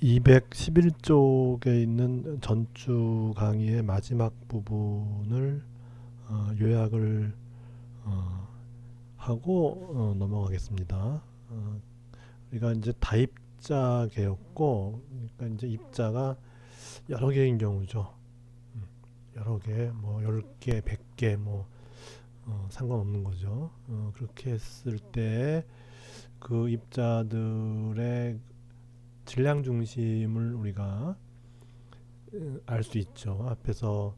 211쪽에 있는 전주 강의의 마지막 부분을 요약을 하고 넘어가겠습니다. 우리가 이제 다입자 개였고, 그러니까 이제 입자가 여러 개인 경우죠. 여러 개, 뭐 10개, 100개, 뭐 상관없는 거죠. 그렇게 했을 때 그 입자들의 질량 중심을 우리가 알 수 있죠. 앞에서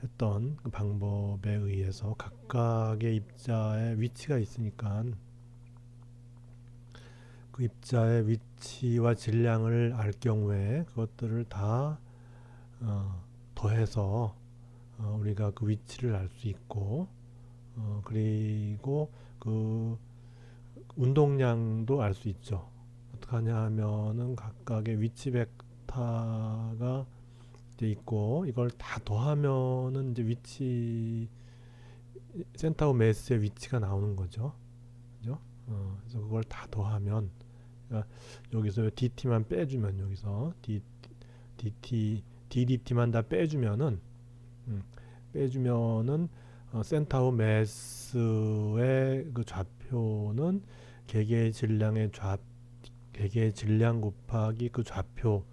했던 그 방법에 의해서 각각의 입자의 위치가 있으니까 그 입자의 위치와 질량을 알 경우에 그것들을 다 더해서 우리가 그 위치를 알 수 있고, 그리고 그 운동량도 알 수 있죠. 어떻게 하냐 하면은 각각의 위치 벡터가 이제 있고, 이걸 다 더하면은 이제 위치 센터 오브 매스의 위치가 나오는 거죠. 그죠? 그래서 그걸 다 더하면, 그러니까 여기서 dt만 빼주면, 여기서 ddt만 다 빼주면은 빼주면은 센터 오브 매스의 그 좌표는 개개의 질량의 개개의 질량 곱하기 그 좌표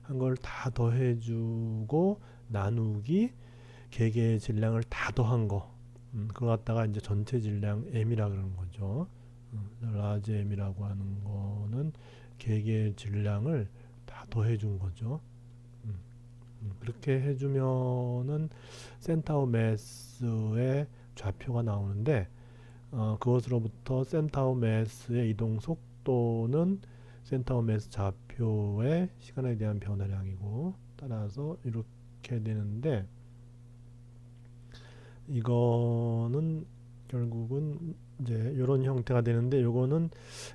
한 걸 다 더해주고 나누기 개개의 질량을 다 더한 거, 그거 갖다가 이제 전체 질량 m이라 그러는 거죠. 라지 m이라고 하는 거는 개개의 질량을 다 더해준 거죠. 그렇게 해주면은 센터 오브 매스의 좌표가 나오는데, 그것으로부터 센터 오브 매스의 이동 속도는 센터 오브 매스 좌표의 시간에 대한 변화량이고, 따라서 이렇게 되는데, 이거는 결국은 이제 이런 형태가 되는데, 요거는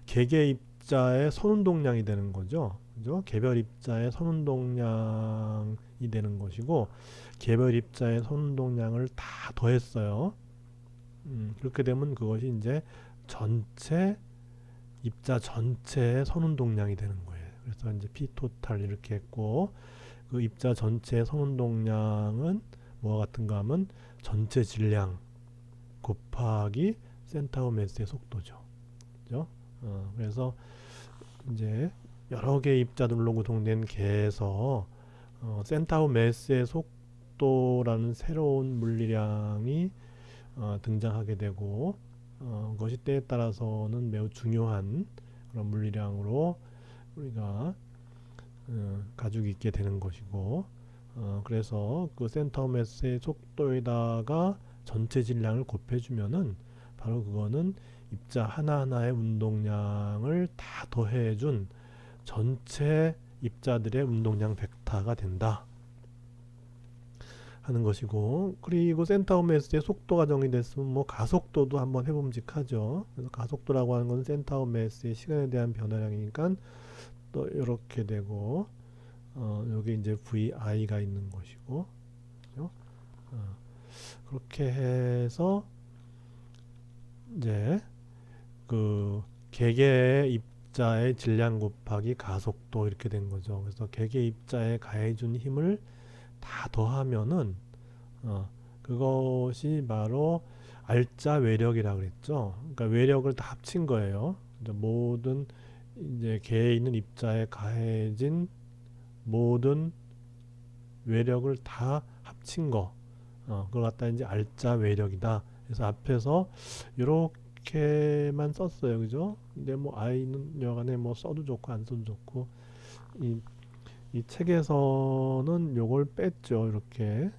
개개 입자의 선운동량이 되는 거죠. 그죠? 개별 입자의 선운동량이 되는 것이고, 개별 입자의 선운동량을 다 더했어요. 그렇게 되면 그것이 이제 전체 입자 전체의 선운동량이 되는 거예요. 그래서 이제 P 토탈 이렇게 했고, 그 입자 전체의 선운동량은 뭐와 같은가 하면 전체 질량 곱하기 센터 오브 매스의 속도죠. 그죠? 그래서 이제 여러 개의 입자들로 구성된 개에서 센터 오브 매스의 속도라는 새로운 물리량이 등장하게 되고, 그것이 때에 따라서는 매우 중요한 그런 물리량으로 우리가 가지고 있게 되는 것이고, 그래서 그 센터 오브 매스의 속도에다가 전체 질량을 곱해주면은 바로 그거는 입자 하나하나의 운동량을 다 더해준 전체 입자들의 운동량 벡터가 된다 하는 것이고, 그리고 센터 오브 매스의 속도가 정의됐으면 뭐 가속도도 한번 해봄직하죠. 그래서 가속도라고 하는 건 센터 오브 매스의 시간에 대한 변화량이니까 또 이렇게 되고, 여기 이제 VI가 있는 것이고, 그죠? 그렇게 해서 이제 그 개개의 입자의 질량 곱하기 가속도 이렇게 된 거죠. 그래서 개개 입자에 가해준 힘을 다 더하면은 그것이 바로 알짜 외력이라 그랬죠. 그러니까 외력을 다 합친 거예요. 모든 이제 개에 있는 입자에 가해진 모든 외력을 다 합친 거, 그걸 갖다 이제 알짜 외력이다. 그래서 앞에서 이렇게만 썼어요, 그죠? 근데 뭐 아이는 여간에 뭐 써도 좋고 안 써도 좋고, 이, 이 책에서는 요걸 뺐죠, 이렇게.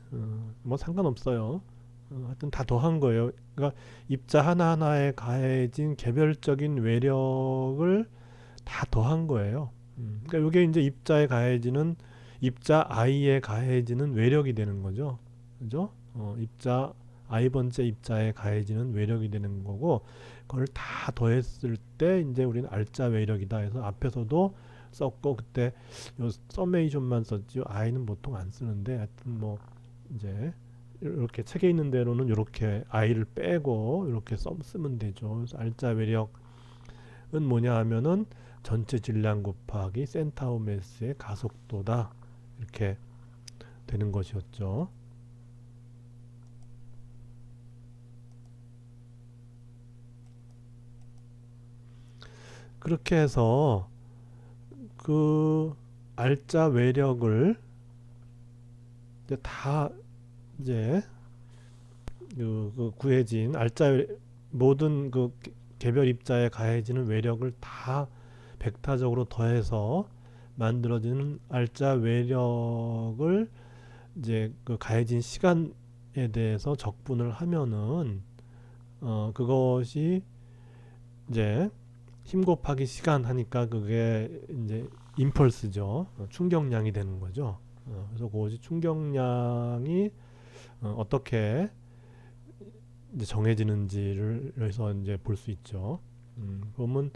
뭐 상관없어요. 하여튼 다 더한 거예요. 그러니까 입자 하나하나에 가해진 개별적인 외력을 다 더한 거예요. 그러니까 이게 이제 입자에 가해지는 입자 i에 가해지는 외력이 되는 거죠. 그죠? 입자 i 번째 입자에 가해지는 외력이 되는 거고, 그걸 다 더했을 때 이제 우리는 알짜 외력이다 해서 앞에서도 썼고, 그때 요 서메이션만 썼죠. i는 보통 안 쓰는데, 하여튼 뭐 이제 이렇게 책에 있는 대로는 이렇게 i를 빼고 이렇게 쓰면 되죠. 그래서 알짜 외력은 뭐냐 하면은 전체 질량 곱하기 센터 오브 매스의 가속도다. 이렇게 되는 것이었죠. 그렇게 해서 그 알짜 외력을 이제 다 이제 그 구해진 모든 그 개별 입자에 가해지는 외력을 다 벡터적으로 더해서 만들어지는 알짜 외력을 이제 그 가해진 시간에 대해서 적분을 하면은 그것이 이제 힘 곱하기 시간 하니까 그게 이제 임펄스죠. 충격량이 되는 거죠. 그래서 그것이 충격량이 어떻게 이제 정해지는지를 여기서 이제 볼 수 있죠. 그러면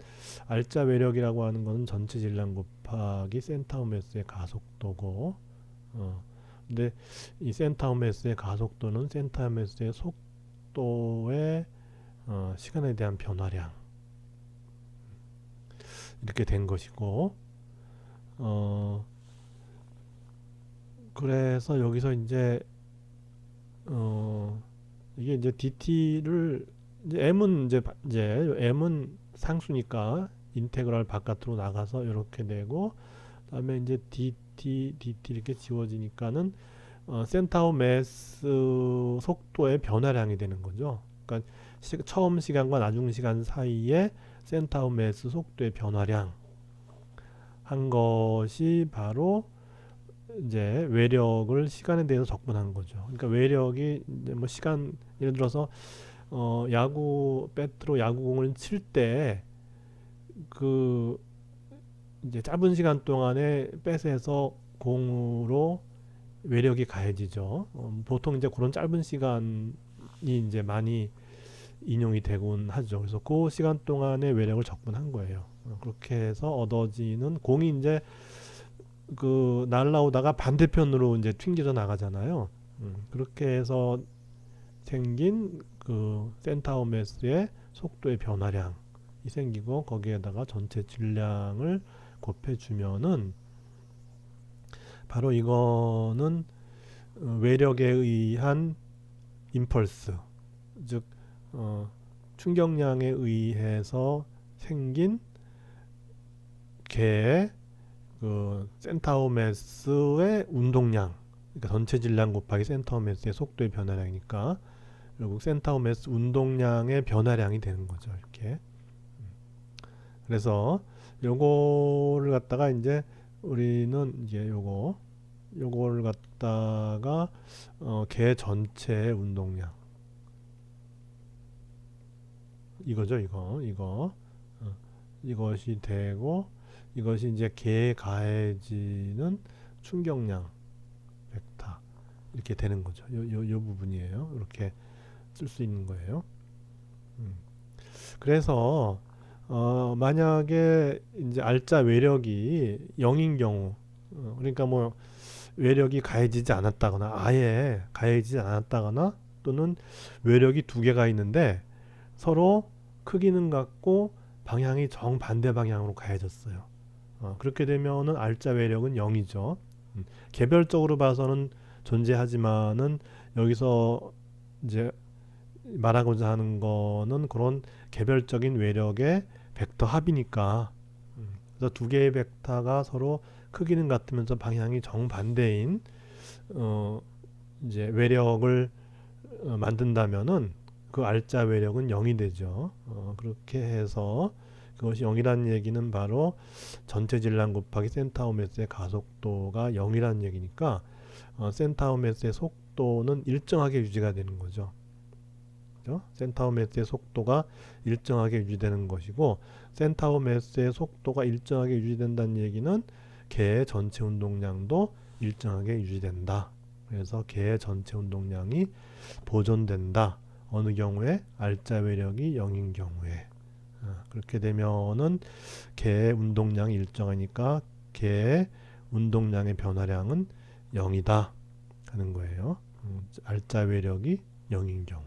알짜 외력이라고 하는 것은 전체 질량 곱하기 센터 오브 매스의 가속도고, 근데 이 센터 오브 매스의 가속도는 센터 오브 매스의 속도의 시간에 대한 변화량 이렇게 된 것이고, 그래서 여기서 이제 이게 이제 dt를 이제 이제 m은 상수니까 인테그랄 바깥으로 나가서 이렇게 되고, 그다음에 이제 dt 이렇게 지워지니까는 센터 오브 매스 속도의 변화량이 되는 거죠. 그러니까 처음 시간과 나중 시간 사이에 센터 오브 매스 속도의 변화량 한 것이 바로 이제 외력을 시간에 대해서 적분한 거죠. 그러니까 외력이 이제 뭐 시간, 예를 들어서 배트로 야구공을 칠 때 그 이제 짧은 시간 동안에 배트에서 공으로 외력이 가해지죠. 보통 이제 그런 짧은 시간이 이제 많이 인용이 되곤 하죠. 그래서 그 시간 동안의 외력을 적분한 거예요. 그렇게 해서 얻어지는 공이 이제 그 날라오다가 반대편으로 이제 튕겨져 나가잖아요. 그렇게 해서 생긴 그 센터 오브 매스의 속도의 변화량이 생기고, 거기에다가 전체 질량을 곱해주면은 바로 이거는 외력에 의한 임펄스, 즉 충격량에 의해서 생긴 개의 그 센터 오브 매스의 운동량, 그러니까 전체 질량 곱하기 센터 오브 매스의 속도의 변화량이니까 결국 센터 오브 매스 운동량의 변화량이 되는 거죠. 이렇게. 그래서 요거를 갖다가 이제 우리는 이제 요거를 갖다가 개 전체의 운동량, 이거죠. 이것이 되고, 이것이 이제 개에 가해지는 충격량 벡터 이렇게 되는 거죠. 요 부분이에요. 이렇게 쓸 수 있는 거예요. 그래서 만약에 이제 알짜 외력이 0인 경우, 그러니까 뭐 외력이 가해지지 않았다거나 아예 가해지지 않았다거나, 또는 외력이 두 개가 있는데 서로 크기는 같고 방향이 정반대 방향으로 가해졌어요. 그렇게 되면은 알짜 외력은 0이죠. 개별적으로 봐서는 존재하지만은 여기서 이제 말하고자 하는 거는 그런 개별적인 외력의 벡터 합이니까, 그래서 두 개의 벡터가 서로 크기는 같으면서 방향이 정반대인 이제 외력을 만든다면은 그 알짜 외력은 0이 되죠. 그렇게 해서 그것이 0이라는 얘기는 바로 전체 질량 곱하기 센터 오브 매스의 가속도가 0이라는 얘기니까 센터 오브 매스의 속도는 일정하게 유지가 되는 거죠. 그죠? 센터 오브 매스의 속도가 일정하게 유지되는 것이고, 센터 오브 매스의 속도가 일정하게 유지된다는 얘기는 개의 전체 운동량도 일정하게 유지된다. 그래서 개의 전체 운동량이 보존된다. 어느 경우에 알짜 외력이 0인 경우에. 그렇게 되면은 개의 운동량이 일정하니까 개의 운동량의 변화량은 0이다 하는 거예요. 알짜 외력이 0인 경우.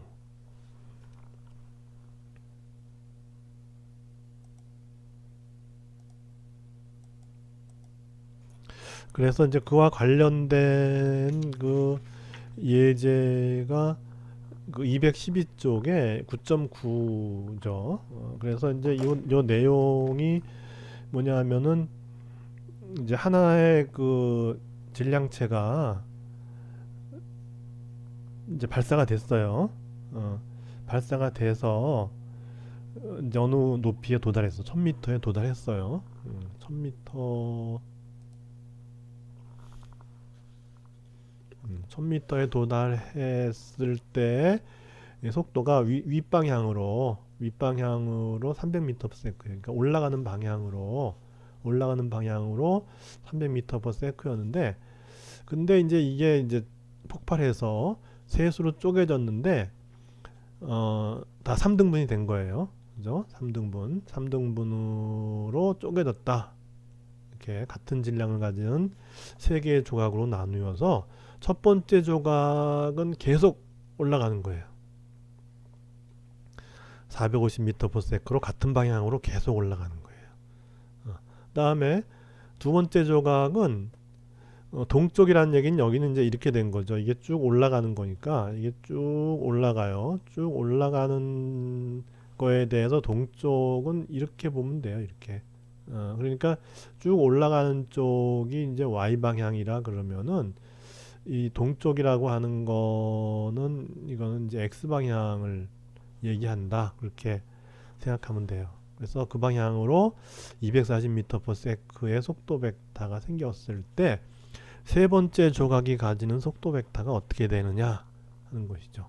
그래서 이제 그와 관련된 그 예제가 그 212쪽에 9.9죠. 그래서 이제 요 내용이 뭐냐 하면은 이제 하나의 그 질량체가 이제 발사가 됐어요. 발사가 돼서 이제 어느 높이에 도달했어. 1000m에 도달했어요. 1000m 1000m에 도달했을 때 속도가 윗방향으로 300m/s, 그러니까 올라가는 방향으로 300m/s였는데, 근데 이제 이게 이제 폭발해서 셋으로 쪼개졌는데 다 3등분이 된 거예요. 그죠? 3등분으로 쪼개졌다. 이렇게 같은 질량을 가진 세 개의 조각으로 나누어서 첫 번째 조각은 계속 올라가는 거예요. 450m/s로 같은 방향으로 계속 올라가는 거예요. 그다음에 두 번째 조각은 동쪽이라는 얘기는 여기는 이제 이렇게 된 거죠. 이게 쭉 올라가는 거니까 이게 쭉 올라가요. 쭉 올라가는 거에 대해서 동쪽은 이렇게 보면 돼요. 이렇게. 그러니까 쭉 올라가는 쪽이 이제 y 방향이라 그러면은 이 동쪽이라고 하는 거는 이거는 이제 x 방향을 얘기한다. 그렇게 생각하면 돼요. 그래서 그 방향으로 240m/s의 속도 벡터가 생겼을 때 세 번째 조각이 가지는 속도 벡터가 어떻게 되느냐 하는 것이죠.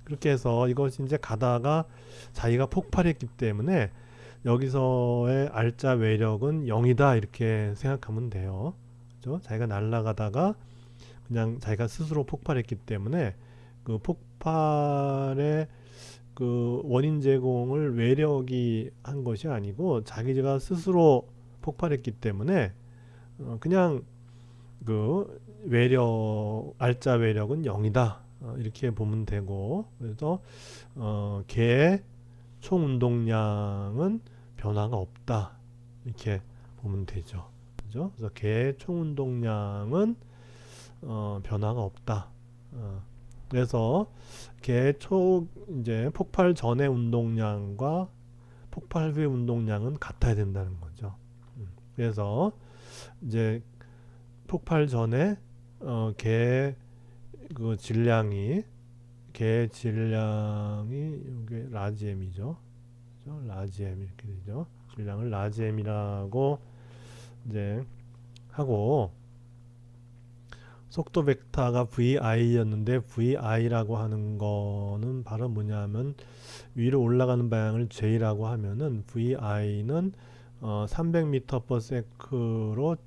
그렇게 해서 이것이 이제 가다가 자기가 폭발했기 때문에 여기서의 알짜 외력은 0이다 이렇게 생각하면 돼요. 그죠? 자기가 날아가다가 그냥 자기가 스스로 폭발했기 때문에 그 폭발의 그 원인 제공을 외력이 한 것이 아니고 자기가 스스로 폭발했기 때문에 그냥 그 알짜 외력은 0이다. 이렇게 보면 되고, 그래서 개의 총 운동량은 변화가 없다. 이렇게 보면 되죠. 그죠? 그래서 개의 총 운동량은 변화가 없다. 그래서 개의 이제 폭발 전의 운동량과 폭발 후의 운동량은 같아야 된다는 거죠. 그래서 이제 폭발 전에 개의 그 개의 질량이 이게 라지 m이죠. 라지 m 이렇게 되죠. 질량을 라지 m이라고 이제 하고, 속도 벡터가 vi였는데 vi라고 하는 거는 바로 뭐냐면 위로 올라가는 방향을 j라고 하면은 vi는 300m/s로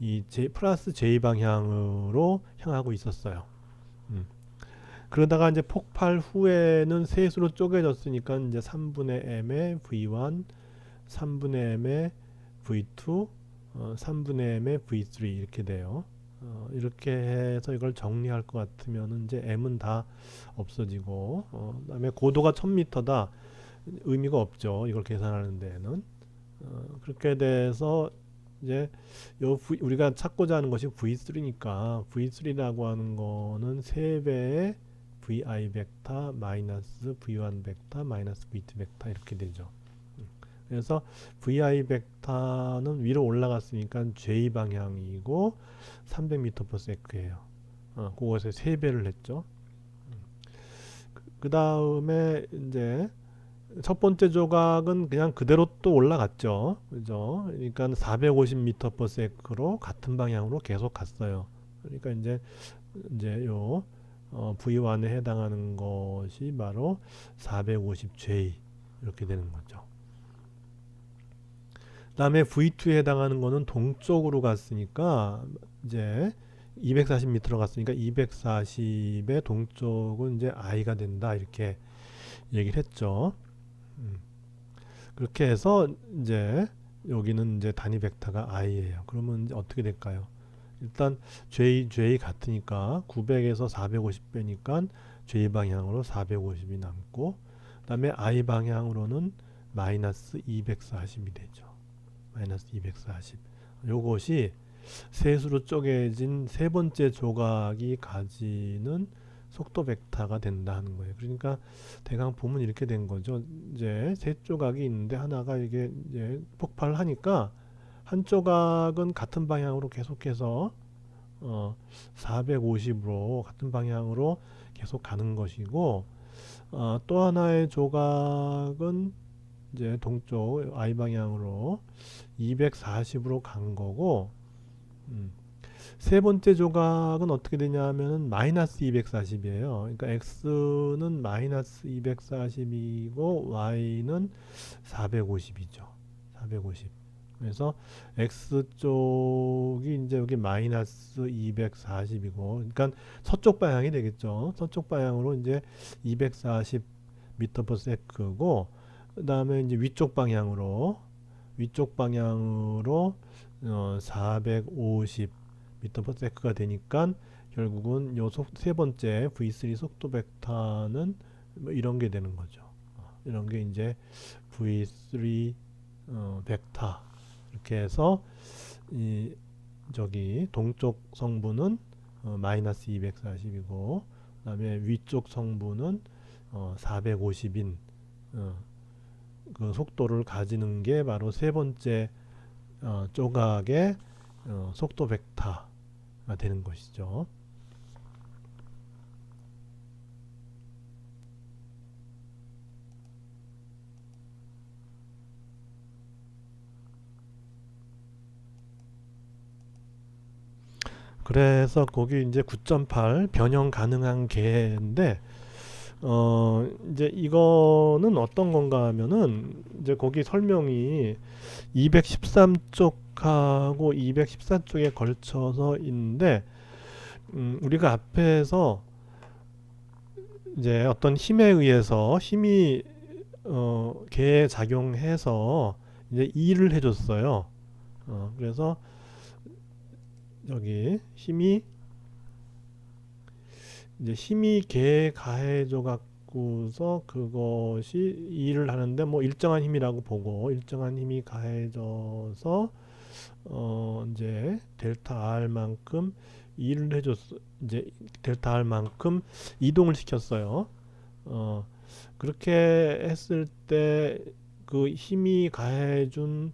이 플러스 j 방향으로 향하고 있었어요. 그러다가 이제 폭발 후에는 셋으로 쪼개졌으니까 이제 3분의 m의 v1, 3분의 m의 v2, 3분의 m의 v3 이렇게 돼요. 이렇게 해서 이걸 정리할 것 같으면 이제 m은 다 없어지고, 그다음에 고도가 1000m다. 의미가 없죠. 이걸 계산하는 데에는. 그렇게 돼서 이제 우리가 찾고자 하는 것이 V3니까 V3라고 하는 거는 3배의 VI 벡터 마이너스 V1 벡터 마이너스 V2 벡터 이렇게 되죠. 그래서 VI 벡터는 위로 올라갔으니까 J 방향이고 300m/s예요. 그것에 3배를 했죠. 그 다음에 이제 첫 번째 조각은 그냥 그대로 또 올라갔죠. 그죠? 그러니까 450m/s로 같은 방향으로 계속 갔어요. 그러니까 이제 요 V1에 해당하는 것이 바로 450J 이렇게 되는 거죠. 그다음에 V2에 해당하는 거는 동쪽으로 갔으니까 이제 240m로 갔으니까 240의 동쪽은 이제 I가 된다 이렇게 얘기를 했죠. 그렇게 해서 이제 여기는 이제 단위 벡터가 i예요. 그러면 이제 어떻게 될까요? 일단 j 같으니까 900에서 450 빼니까 j 방향으로 450이 남고, 그다음에 i 방향으로는 마이너스 240이 되죠. 마이너스 240. 요것이 셋으로 쪼개진 세 번째 조각이 가지는 속도 벡터가 된다는 거예요. 그러니까 대강 보면 이렇게 된 거죠. 이제 세 조각이 있는데 하나가 이게 이제 폭발하니까 한 조각은 같은 방향으로 계속해서 450으로 같은 방향으로 계속 가는 것이고, 또 하나의 조각은 이제 동쪽 I 방향으로 240으로 간 거고, 세 번째 조각은 어떻게 되냐면은 마이너스 240이에요. 그러니까 x는 마이너스 240이고 y는 450이죠. 450. 그래서 x 쪽이 이제 여기 마이너스 240이고, 그러니까 서쪽 방향이 되겠죠. 서쪽 방향으로 이제 240 미터 퍼 세크고, 그 다음에 이제 위쪽 방향으로 450 미터 퍼 세크가 되니까 결국은 요 세 번째 V3 속도 벡터는 뭐 이런 게 되는 거죠. 이런 게 이제 V3 벡터. 이렇게 해서 이 저기 동쪽 성분은 마이너스 240이고, 그다음에 위쪽 성분은 450인 그 속도를 가지는 게 바로 세 번째 조각의 속도 벡터가 되는 것이죠. 그래서 거기 이제 9.8 변형 가능한 개인데, 이제 이거는 어떤 건가 하면은 이제 거기 설명이 213쪽하고 214쪽에 걸쳐서 있는데, 우리가 앞에서 이제 어떤 힘에 의해서 힘이 개에 작용해서 이제 일을 해줬어요. 그래서 여기 힘이 개에 가해져 갖고서 그것이 일을 하는데, 뭐 일정한 힘이라고 보고, 일정한 힘이 가해져서 이제 델타 R만큼 일을 해줬어. 이제 델타 R만큼 이동을 시켰어요. 그렇게 했을 때 그 힘이 가해준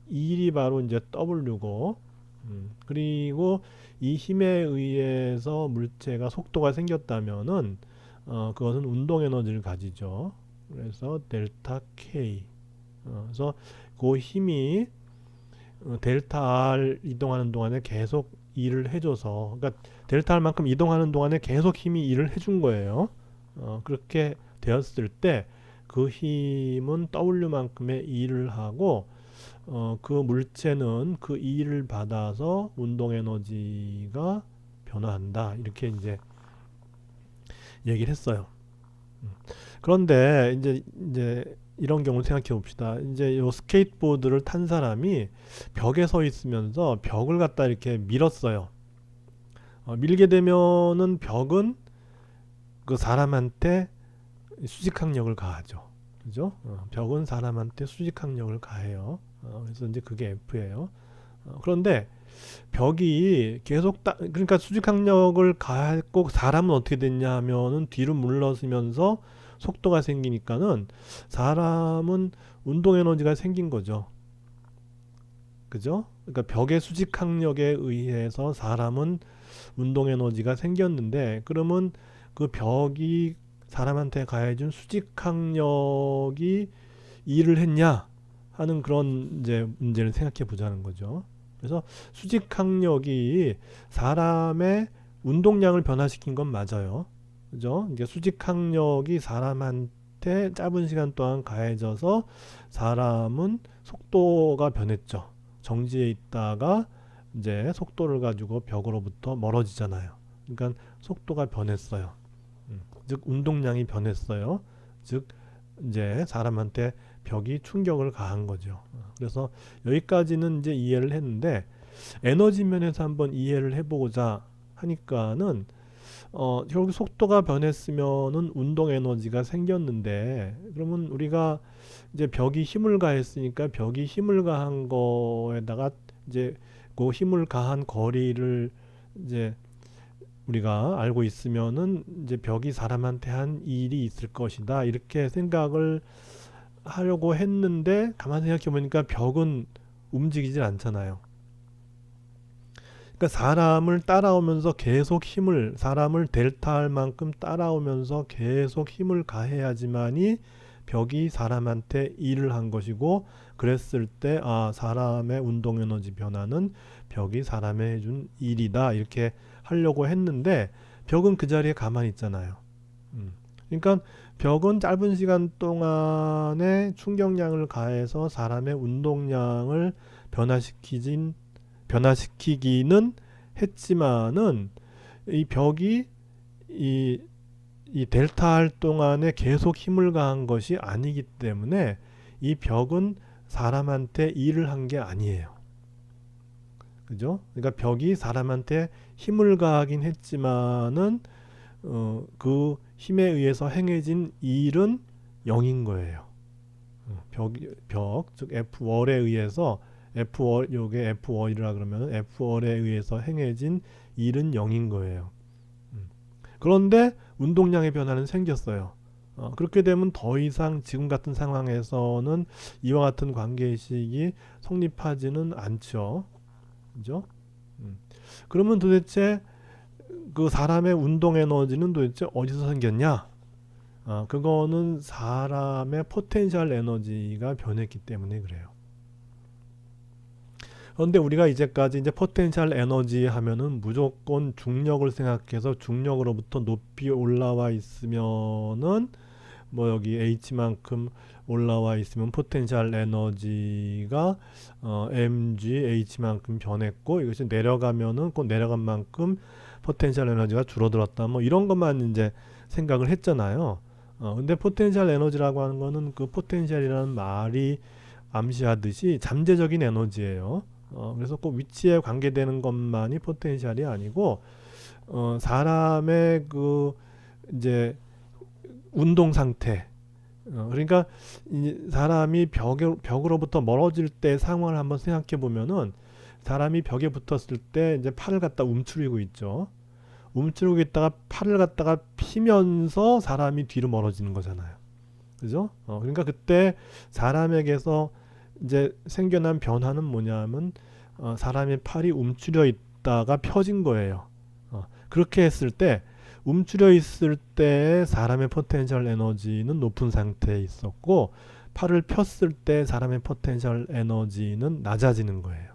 일이 바로 이제 W고, 그리고 이 힘에 의해서 물체가 속도가 생겼다면은 그것은 운동 에너지를 가지죠. 그래서 델타 K. 그래서 그 힘이 델타 R 이동하는 동안에 계속 일을 해줘서, 그러니까 델타 R만큼 이동하는 동안에 계속 힘이 일을 해준 거예요. 그렇게 되었을 때 그 힘은 W만큼의 일을 하고, 그 물체는 그 일을 받아서 운동 에너지가 변화한다. 이렇게 이제 얘기를 했어요. 그런데 이제 이런 경우 생각해 봅시다. 이제 요 스케이트보드를 탄 사람이 벽에 서 있으면서 벽을 갖다 이렇게 밀었어요. 밀게 되면은 벽은 그 사람한테 수직항력을 가하죠. 그죠? 벽은 사람한테 수직항력을 가해요. 그래서 이제 그게 F예요. 그런데 벽이 계속 그러니까 수직항력을 가했고, 사람은 어떻게 됐냐 하면은 뒤로 물러서면서 속도가 생기니까는 사람은 운동 에너지가 생긴 거죠. 그죠? 그러니까 벽의 수직항력에 의해서 사람은 운동 에너지가 생겼는데, 그러면 그 벽이 사람한테 가해준 수직항력이 일을 했냐 하는 그런 이제 문제를 생각해 보자는 거죠. 그래서 수직항력이 사람의 운동량을 변화시킨 건 맞아요. 그죠? 이게 수직항력이 사람한테 짧은 시간 동안 가해져서 사람은 속도가 변했죠. 정지해 있다가 이제 속도를 가지고 벽으로부터 멀어지잖아요. 그러니까 속도가 변했어요. 즉 운동량이 변했어요. 즉 이제 사람한테 벽이 충격을 가한 거죠. 그래서 여기까지는 이제 이해를 했는데, 에너지 면에서 한번 이해를 해보고자 하니까는 결국 속도가 변했으면은 운동 에너지가 생겼는데, 그러면 우리가 이제 벽이 힘을 가했으니까 벽이 힘을 가한 거에다가 이제 그 힘을 가한 거리를 이제 우리가 알고 있으면은 이제 벽이 사람한테 한 일이 있을 것이다 이렇게 생각을 하려고 했는데 가만히 생각해 보니까 벽은 움직이질 않잖아요. 그러니까 사람을 따라오면서 계속 힘을 사람을 델타할 만큼 따라오면서 계속 힘을 가해야지만이 벽이 사람한테 일을 한 것이고 그랬을 때 아 사람의 운동 에너지 변화는 벽이 사람에 해준 일이다 이렇게 하려고 했는데 벽은 그 자리에 가만히 있잖아요. 그러니까 벽은 짧은 시간 동안에 충격량을 가해서 사람의 운동량을 변화시키기는 했지만은 이 벽이 이, 이 델타 할 동안에 계속 힘을 가한 것이 아니기 때문에 이 벽은 사람한테 일을 한 게 아니에요. 그죠? 그러니까 벽이 사람한테 힘을 가하긴 했지만은 그 힘에 의해서 행해진 일은 0인 거예요. 즉 F월에 의해서 F월 요게 F월이라 그러면 F월에 의해서 행해진 일은 0인 거예요. 그런데 운동량의 변화는 생겼어요. 그렇게 되면 더 이상 지금 같은 상황에서는 이와 같은 관계의식이 성립하지는 않죠. 그죠? 그러면 도대체 그 사람의 운동 에너지는 도대체 어디서 생겼냐? 그거는 사람의 포텐셜 에너지가 변했기 때문에 그래요. 그런데 우리가 이제까지 이제 포텐셜 에너지 하면은 무조건 중력을 생각해서 중력으로부터 높이 올라와 있으면은 뭐 여기 H만큼 올라와 있으면 포텐셜 에너지가 mg H만큼 변했고 이것이 내려가면은 그 내려간 만큼 포텐셜 에너지가 줄어들었다 뭐 이런 것만 이제 생각을 했잖아요. 근데 포텐셜 에너지라고 하는 거는 그 포텐셜이라는 말이 암시하듯이 잠재적인 에너지예요. 그래서 꼭 위치에 관계되는 것만이 포텐셜이 아니고 사람의 그 이제 운동 상태 그러니까 이 사람이 벽으로부터 멀어질 때 상황을 한번 생각해 보면은 사람이 벽에 붙었을 때 이제 팔을 갖다 움츠리고 있죠. 움츠리고 있다가 팔을 갖다가 피면서 사람이 뒤로 멀어지는 거잖아요. 그죠? 그러니까 그때 사람에게서 이제 생겨난 변화는 뭐냐면 사람의 팔이 움츠려 있다가 펴진 거예요. 그렇게 했을 때 움츠려 있을 때 사람의 포텐셜 에너지는 높은 상태에 있었고 팔을 폈을 때 사람의 포텐셜 에너지는 낮아지는 거예요.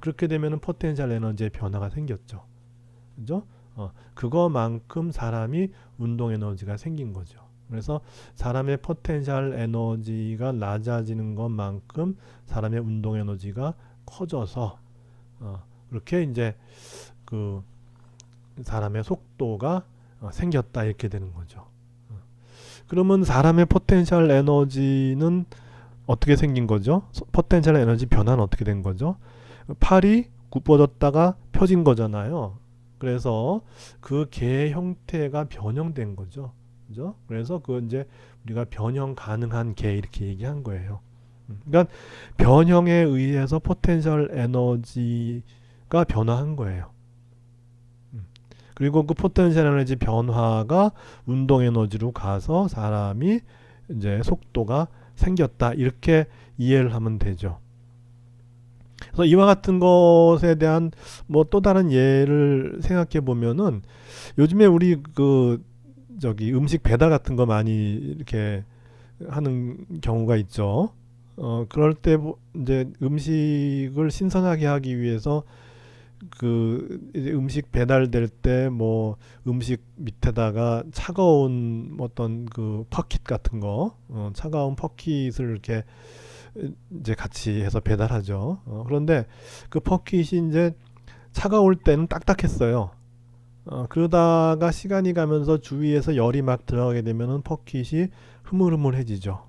그렇게 되면 포텐셜 에너지의 변화가 생겼죠. 그죠? 그거만큼 사람이 운동 에너지가 생긴 거죠. 그래서 사람의 포텐셜 에너지가 낮아지는 것만큼 사람의 운동 에너지가 커져서 그렇게 이제 그 사람의 속도가 생겼다 이렇게 되는 거죠. 그러면 사람의 포텐셜 에너지는 어떻게 생긴 거죠? 포텐셜 에너지 변화는 어떻게 된 거죠? 팔이 굽어졌다가 펴진 거잖아요. 그래서 그 개 형태가 변형된 거죠. 그죠? 그래서 그 이제 우리가 변형 가능한 개 이렇게 얘기한 거예요. 그러니까 변형에 의해서 포텐셜 에너지가 변화한 거예요. 그리고 그 포텐셜 에너지 변화가 운동 에너지로 가서 사람이 이제 속도가 생겼다 이렇게 이해를 하면 되죠. 그래서 이와 같은 것에 대한 뭐 또 다른 예를 생각해 보면은 요즘에 우리 그 저기 음식 배달 같은 거 많이 이렇게 하는 경우가 있죠. 그럴 때 이제 음식을 신선하게 하기 위해서 그 이제 음식 배달될 때 뭐 음식 밑에다가 차가운 어떤 그 퍼킷 같은 거 차가운 퍼킷을 이렇게 이제 같이 해서 배달하죠. 그런데 그 퍼킷이 이제 차가울 때는 딱딱했어요. 그러다가 시간이 가면서 주위에서 열이 막 들어가게 되면은 퍼킷이 흐물흐물해지죠.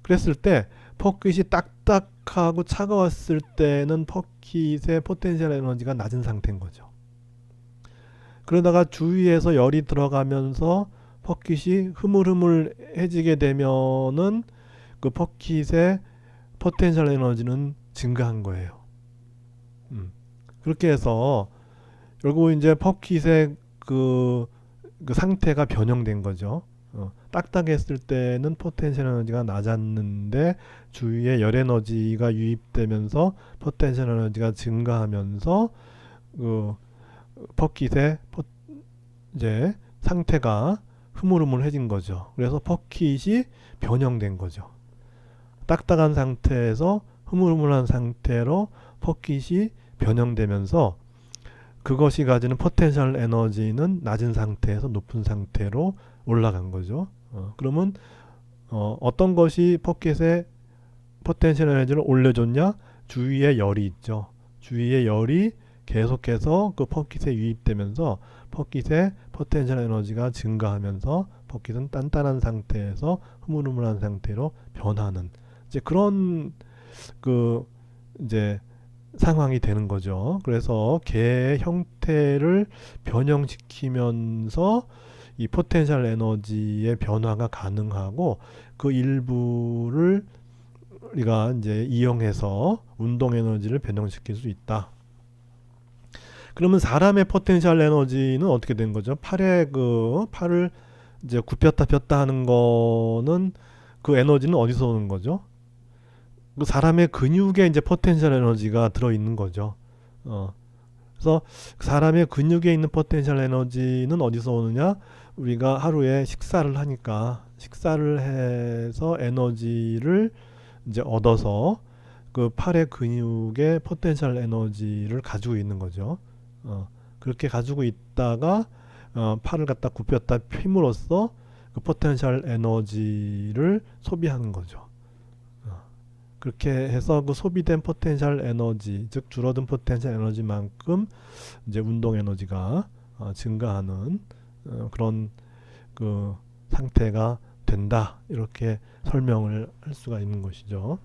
그랬을 때 퍼킷이 딱딱하고 차가웠을 때는 퍼킷의 포텐셜 에너지가 낮은 상태인 거죠. 그러다가 주위에서 열이 들어가면서 퍼킷이 흐물흐물해지게 되면은 그 퍼킷의 포텐셜 에너지는 증가한 거예요. 그렇게 해서 결국 이제 퍼킷의 그 상태가 변형된 거죠. 딱딱했을 때는 포텐셜 에너지가 낮았는데 주위에 열 에너지가 유입되면서 포텐셜 에너지가 증가하면서 그 퍼킷의 이제 상태가 흐물흐물해진 거죠. 그래서 퍼킷이 변형된 거죠. 딱딱한 상태에서 흐물흐물한 상태로 퍼킷이 변형되면서 그것이 가지는 포텐셜 에너지는 낮은 상태에서 높은 상태로 올라간 거죠. 그러면 어떤 것이 퍼킷의 포텐셜 에너지를 올려줬냐? 주위에 열이 있죠. 주위에 열이 계속해서 그 퍼킷에 유입되면서 퍼킷의 포텐셜 에너지가 증가하면서 퍼킷은 단단한 상태에서 흐물흐물한 상태로 변하는 이제 그런 그 이제 상황이 되는 거죠. 그래서 개의 형태를 변형시키면서 이 포텐셜 에너지의 변화가 가능하고 그 일부를 우리가 이제 이용해서 운동 에너지를 변형시킬 수 있다. 그러면 사람의 포텐셜 에너지는 어떻게 된 거죠? 팔을 이제 굽혔다 폈다 하는 거는 그 에너지는 어디서 오는 거죠? 그 사람의 근육에 이제 포텐셜 에너지가 들어 있는 거죠. 그래서 사람의 근육에 있는 포텐셜 에너지는 어디서 오느냐? 우리가 하루에 식사를 하니까 식사를 해서 에너지를 이제 얻어서 그 팔의 근육의 포텐셜 에너지를 가지고 있는 거죠. 그렇게 가지고 있다가 팔을 갖다 굽혔다 핌으로써 그 포텐셜 에너지를 소비하는 거죠. 그렇게 해서 그 소비된 포텐셜 에너지, 즉 줄어든 포텐셜 에너지만큼 이제 운동 에너지가 증가하는 그런 그 상태가 된다. 이렇게 설명을 할 수가 있는 것이죠.